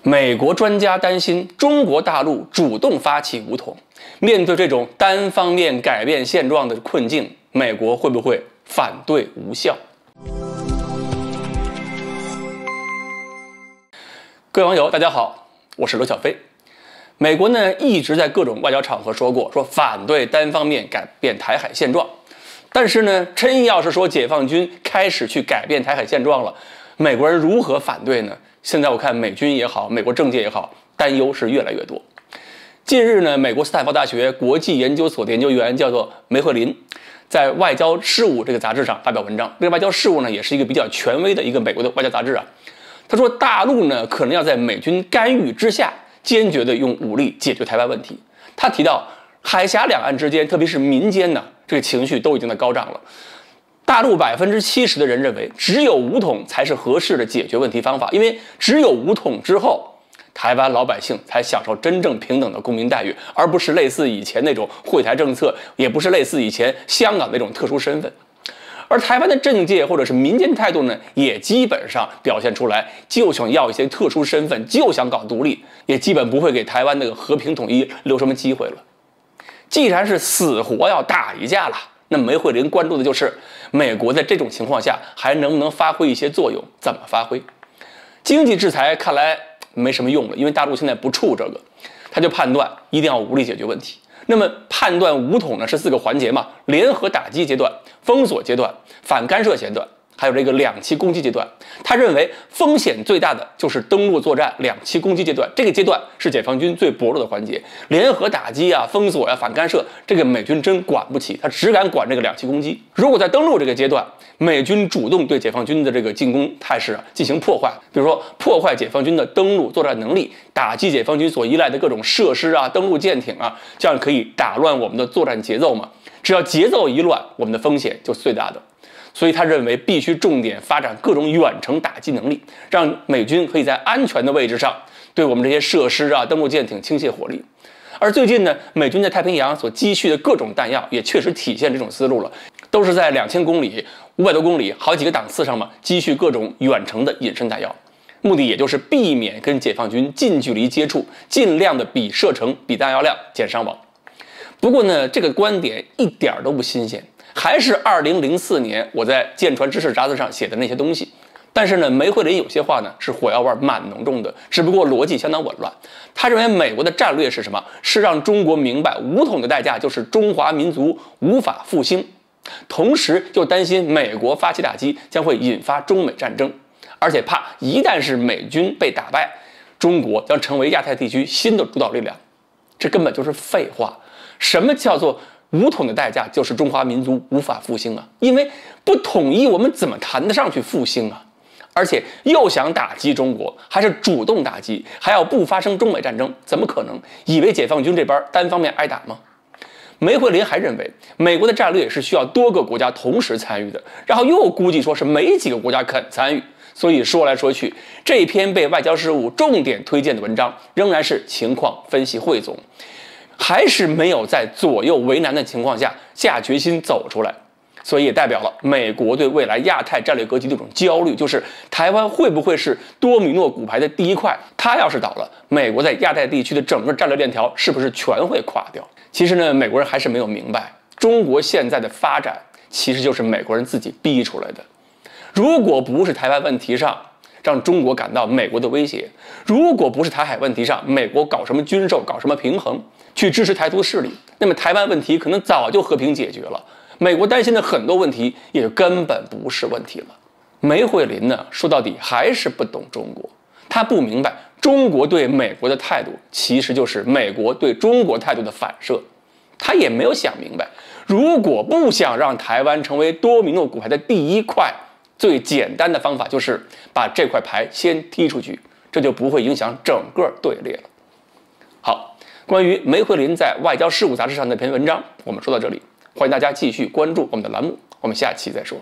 美国专家担心中国大陆主动发起武统，面对这种单方面改变现状的困境，美国会不会反对无效？各位网友，大家好，我是罗小飞。美国呢一直在各种外交场合说反对单方面改变台海现状，但是呢，真要是说解放军开始去改变台海现状了，美国人如何反对呢？现在我看美军也好，美国政界也好，担忧是越来越多。近日呢，美国斯坦福大学国际研究所的研究员叫做梅惠林，在《外交事务》这个杂志上发表文章。这个《外交事务》呢，也是一个比较权威的一个美国的外交杂志啊。他说，大陆呢可能要在美军干预之下，坚决的用武力解决台湾问题。他提到，海峡两岸之间，特别是民间呢，这个情绪都已经在高涨了。大陆70%的人认为，只有武统才是合适的解决问题方法，因为只有武统之后，台湾老百姓才享受真正平等的公民待遇，而不是类似以前那种惠台政策，也不是类似以前香港那种特殊身份。而台湾的政界或者是民间态度呢，也基本上表现出来，就想要一些特殊身份，就想搞独立，也基本不会给台湾那个和平统一留什么机会了。既然是死活要打一架了，那梅惠林关注的就是美国在这种情况下还能不能发挥一些作用，怎么发挥？经济制裁看来没什么用了，因为大陆现在不怵这个，他就判断一定要武力解决问题。那么判断武统呢是4个环节嘛：联合打击阶段、封锁阶段、反干涉阶段，还有这个2栖攻击阶段。他认为风险最大的就是登陆作战2栖攻击阶段，这个阶段是解放军最薄弱的环节。联合打击啊、封锁啊、反干涉，这个美军真管不起，他只敢管这个2栖攻击。如果在登陆这个阶段，美军主动对解放军的这个进攻态势进行破坏，比如说破坏解放军的登陆作战能力，打击解放军所依赖的各种设施啊、登陆舰艇啊，这样可以打乱我们的作战节奏嘛。只要节奏一乱，我们的风险就是最大的。所以他认为必须重点发展各种远程打击能力，让美军可以在安全的位置上对我们这些设施啊、登陆舰艇倾泻火力。而最近呢，美军在太平洋所积蓄的各种弹药也确实体现这种思路了，都是在2000公里、500多公里好几个档次上嘛，积蓄各种远程的隐身弹药，目的也就是避免跟解放军近距离接触，尽量的比射程、比弹药量减伤亡。不过呢，这个观点一点都不新鲜，还是2004年我在《舰船知识》杂志上写的那些东西。但是呢，梅惠林有些话呢是火药味蛮浓重的，只不过逻辑相当紊乱。他认为美国的战略是什么？是让中国明白武统的代价就是中华民族无法复兴，同时又担心美国发起打击将会引发中美战争，而且怕一旦是美军被打败，中国将成为亚太地区新的主导力量。这根本就是废话。什么叫做武统的代价就是中华民族无法复兴啊？因为不统一，我们怎么谈得上去复兴啊？而且又想打击中国，还是主动打击，还要不发生中美战争，怎么可能？以为解放军这边单方面挨打吗？梅惠林还认为，美国的战略是需要多个国家同时参与的，然后又估计说是没几个国家肯参与，所以说来说去，这篇被外交事务重点推荐的文章仍然是情况分析汇总，还是没有在左右为难的情况下下决心走出来。所以也代表了美国对未来亚太战略格局的一种焦虑，就是台湾会不会是多米诺骨牌的第一块？它要是倒了，美国在亚太地区的整个战略链条是不是全会垮掉？其实呢，美国人还是没有明白，中国现在的发展其实就是美国人自己逼出来的。如果不是台湾问题上让中国感到美国的威胁，如果不是台海问题上美国搞什么军售、搞什么平衡，去支持台独势力，那么台湾问题可能早就和平解决了。美国担心的很多问题也就根本不是问题了。梅惠林呢，说到底还是不懂中国，他不明白中国对美国的态度其实就是美国对中国态度的反射。他也没有想明白，如果不想让台湾成为多米诺骨牌的第一块，最简单的方法就是把这块牌先踢出去，这就不会影响整个队列了。好，关于梅惠林在《外交事务》杂志上那篇文章，我们说到这里。欢迎大家继续关注我们的栏目，我们下期再说。